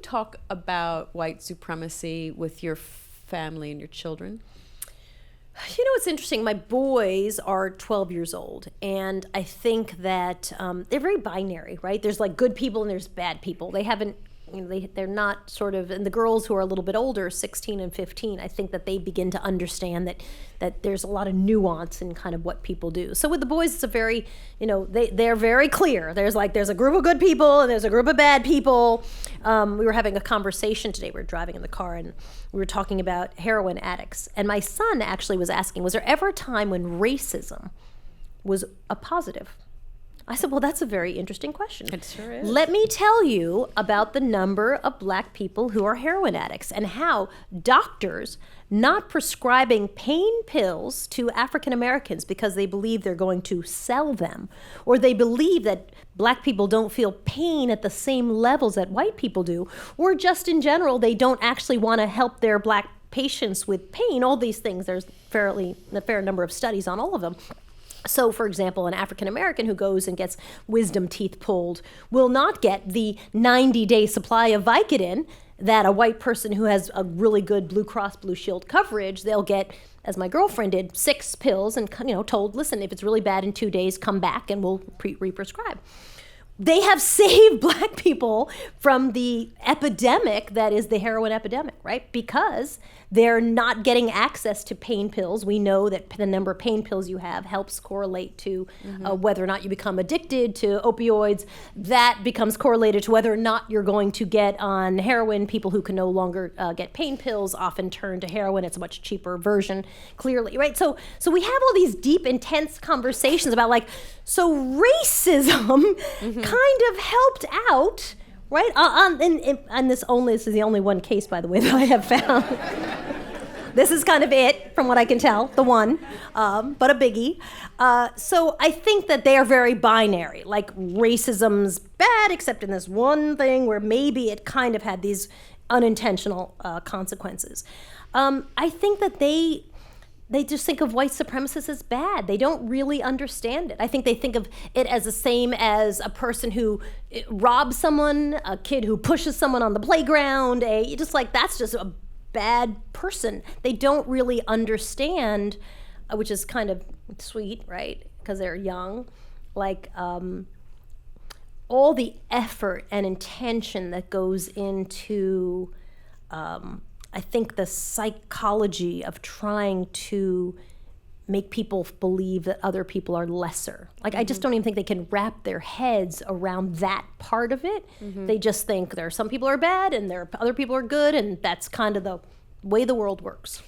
talk about white supremacy with your family and your children? You know, it's interesting. My boys are 12 years old, and I think that they're very binary, right? There's like good people and there's bad people. They haven't, you know, they're not sort of, and the girls who are a little bit older, 16 and 15, I think that they begin to understand that there's a lot of nuance in kind of what people do. So with the boys, it's a very, you know, they're very clear. There's a group of good people and there's a group of bad people. We were having a conversation today. We were driving in the car and we were talking about heroin addicts. And my son actually was asking, was there ever a time when racism was a positive? I said, well, that's a very interesting question. It sure is. Let me tell you about the number of black people who are heroin addicts and how doctors not prescribing pain pills to African Americans because they believe they're going to sell them, or they believe that black people don't feel pain at the same levels that white people do, or just in general, they don't actually want to help their black patients with pain. All these things, there's a fair number of studies on all of them. So, for example, an African American who goes and gets wisdom teeth pulled will not get the 90-day supply of Vicodin that a white person who has a really good Blue Cross Blue Shield coverage, they'll get, as my girlfriend did, 6 pills and, you know, told, listen, if it's really bad in 2 days, come back and we'll re-prescribe. They have saved black people from the epidemic that is the heroin epidemic, right? Because they're not getting access to pain pills. We know that the number of pain pills you have helps correlate to whether or not you become addicted to opioids. That becomes correlated to whether or not you're going to get on heroin. People who can no longer get pain pills often turn to heroin. It's a much cheaper version, clearly, right? So we have all these deep, intense conversations about so racism kind of helped out, right? And this is the only one case, by the way, that I have found. This is kind of it, from what I can tell, the one, but a biggie. So I think that they are very binary. Like, racism's bad, except in this one thing where maybe it kind of had these unintentional consequences. I think that they just think of white supremacists as bad. They don't really understand it. I think they think of it as the same as a person who robs someone, a kid who pushes someone on the playground, that's just a bad person. They don't really understand, which is kind of sweet, right? Because they're young, all the effort and intention that goes into I think the psychology of trying to make people believe that other people are lesser. I just don't even think they can wrap their heads around that part of it. They just think there are some people are bad and there are other people are good, and that's kind of the way the world works.